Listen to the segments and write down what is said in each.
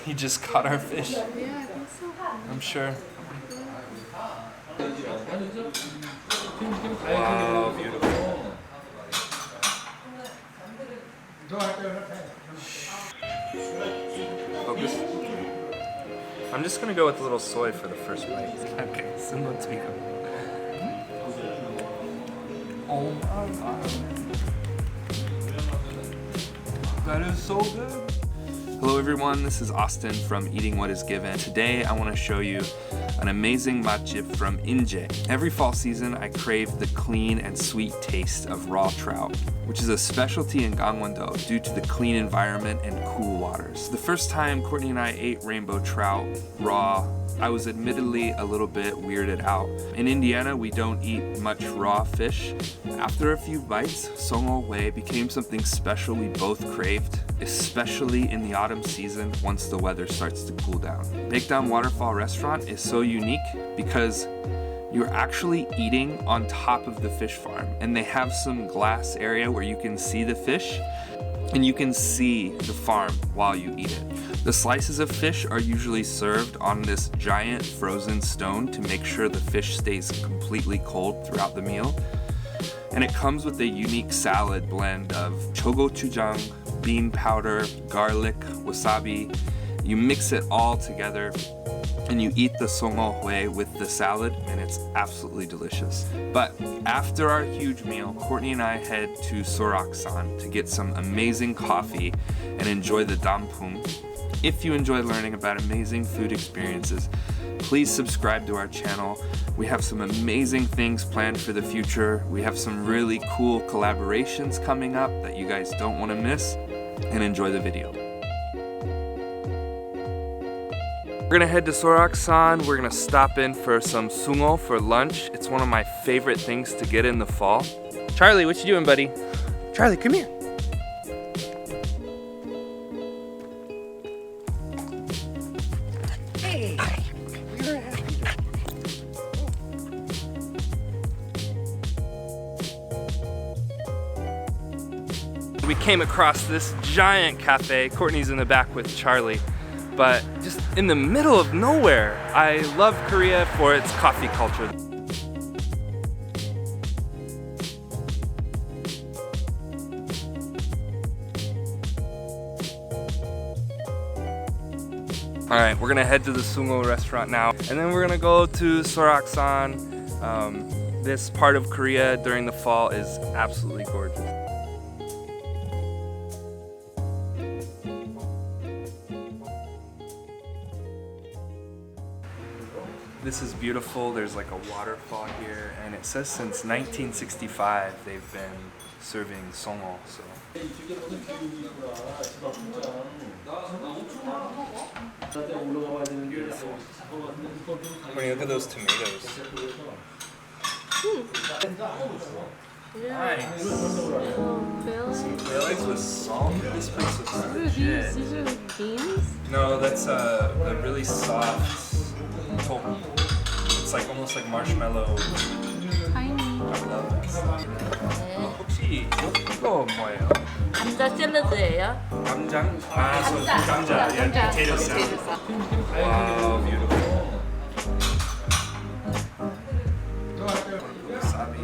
He just caught our fish. Yeah, I think so. I'm sure. Wow, beautiful. Focus. I'm just gonna go with a little soy for the first bite. Okay, similar to you. Oh my god. That is so good. Hello everyone, this is Austin from Eating What Is Given. Today I want to show you an amazing matjip from Inje. Every fall season I crave the clean and sweet taste of raw trout, which is a specialty in Gangwondo due to the clean environment and cool waters. The first time Courtney and I ate rainbow trout raw, I was admittedly a little bit weirded out. In Indiana, we don't eat much raw fish. After a few bites, 송어회의 became something special we both craved, especially in the autumn season once the weather starts to cool down. Bakedown Waterfall Restaurant is so unique because you're actually eating on top of the fish farm, and they have some glass area where you can see the fish and you can see the farm while you eat it. The slices of fish are usually served on this giant frozen stone to make sure the fish stays completely cold throughout the meal. And it comes with a unique salad blend of chogochujang, bean powder, garlic, wasabi. You mix it all together and you eat the 송어회의 with the salad, and it's absolutely delicious. But after our huge meal, Courtney and I head to 설악산 to get some amazing coffee and enjoy the dampung. If you enjoy learning about amazing food experiences, please subscribe to our channel. We have some amazing things planned for the future. We have some really cool collaborations coming up that you guys don't want to miss, and enjoy the video. We're gonna head to 설악산. We're gonna stop in for some sungo for lunch. It's one of my favorite things to get in the fall. Charlie, what you doing, buddy? Charlie, come here. Hey, we came across this giant cafe. Courtney's in the back with Charlie. But just in the middle of nowhere. I love Korea for its coffee culture. Alright, we're gonna head to the sungo restaurant now, and then we're gonna go to 설악산. This part of Korea during the fall is absolutely gorgeous. This is beautiful. There's like a waterfall here, and it says since 1965 they've been serving songo. So. Beautiful. When you look at those tomatoes. Nice. Some quail eggs with salt. This place looks legit. These are like beans? No, that's a really soft. It's like almost like marshmallow. Tiny. I love that stuff. 혹시 이거 뭐예요? 감자 샐러드예요. 감장? 아, so 감자. Yeah, potato salad. Wow, beautiful. Wasabi.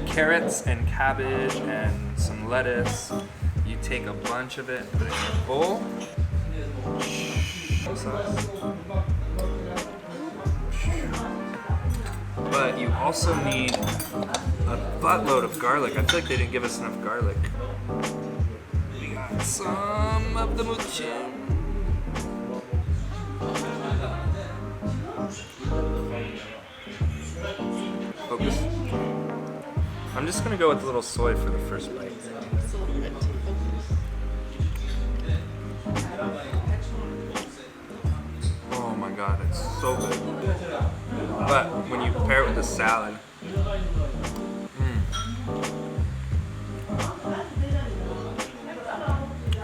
Carrots and cabbage and some lettuce. You take a bunch of it, put it in a bowl. But you also need a buttload of garlic. I feel like they didn't give us enough garlic. We got some of the muchim. Focus. I'm just gonna go with a little soy for the first bite. Oh my god, it's so good. But when you pair it with the salad,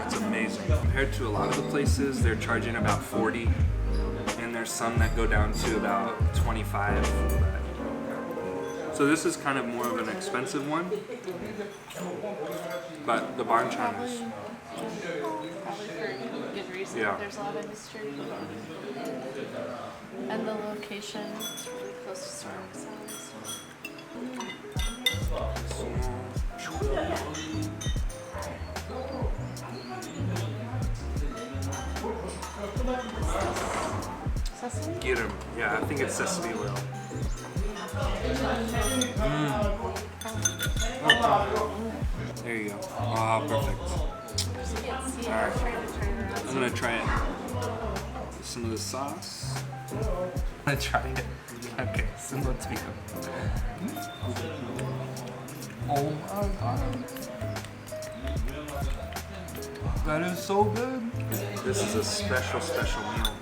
it's amazing. Compared to a lot of the places, they're charging about 40, and there's some that go down to about 25. So So this is kind of more of an expensive one, but the banchan is. Probably for good reason. Yeah. There's a lot of history. And the location is really close to Starbucks. Sesame? Girim. Yeah, I think it's sesame oil. There you go. Ah, perfect. Alright. I'm gonna try it. Some of the sauce. I'm gonna try it. Okay, similar to Oh my god. That is so good. This is a special meal.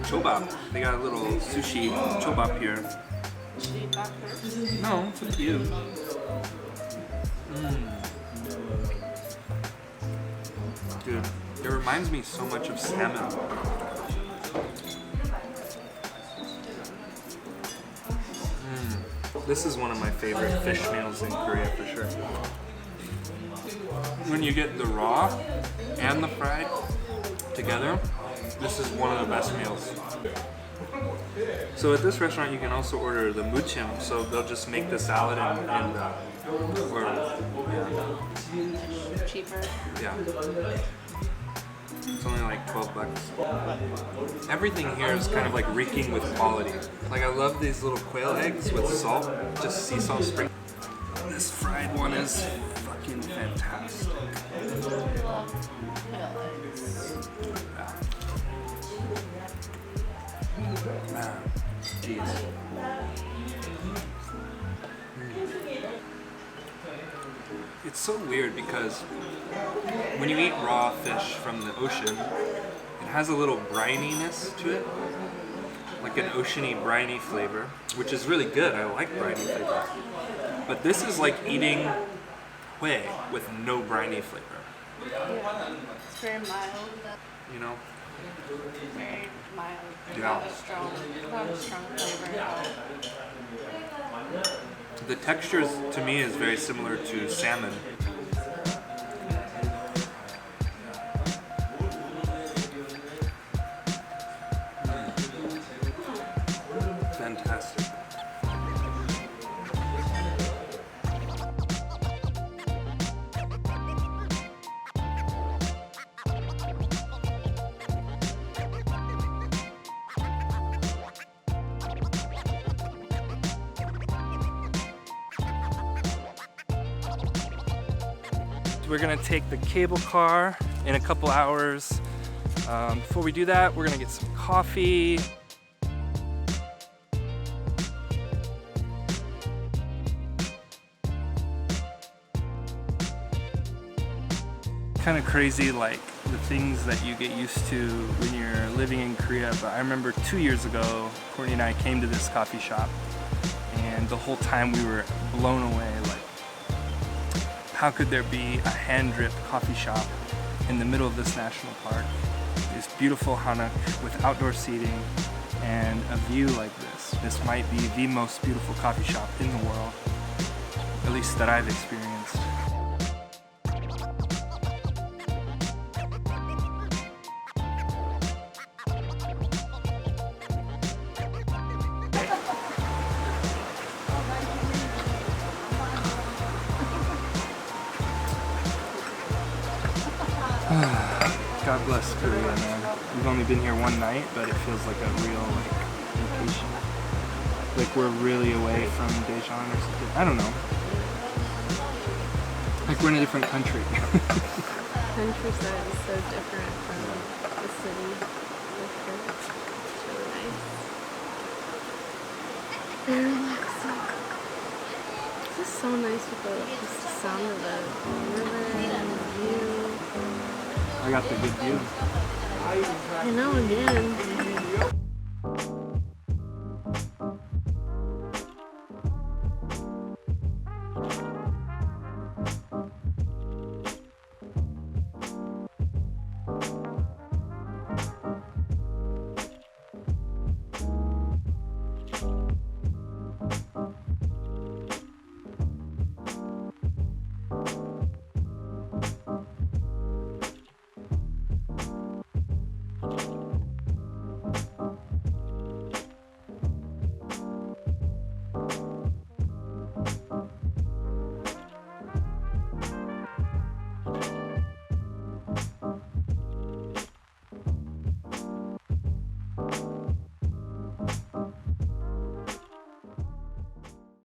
Chobap. They got a little sushi chobap here. No, it's up to you. Dude, it reminds me so much of salmon. This is one of my favorite fish meals in Korea for sure. When you get the raw and the fried together, this is one of the best meals. So at this restaurant you can also order the muchim, so they'll just make the salad and Cheaper. yeah. It's only like $12. Everything here is kind of like reeking with quality. Like I love these little quail eggs with salt, just sea salt sprinkled. This fried one is fucking fantastic. Man, jeez. It's so weird because when you eat raw fish from the ocean, it has a little brininess to it, like an oceany briny flavor, which is really good. I like briny flavor. But this is like eating whey with no briny flavor. It's very mild. You know? Very mild. Yeah. Not a strong flavor. The texture to me is very similar to salmon. Fantastic. We're gonna take the cable car in a couple hours. Before we do that, we're gonna get some coffee. Kind of crazy, like the things that you get used to when you're living in Korea. But I remember 2 years ago, Courtney and I came to this coffee shop, and the whole time we were blown away. Like, how could there be a hand-drip coffee shop in the middle of this national park? This beautiful hanok with outdoor seating and a view like this. This might be the most beautiful coffee shop in the world, at least that I've experienced. God bless Korea, man. We've only been here one night, but it feels like a real vacation. Like we're really away from Daejeon or something. I don't know. Like we're in a different country. Countryside is so different from the city. It's really nice. Very relaxing. This is so nice with the sound of the river and the view. I got the good view. I know, again.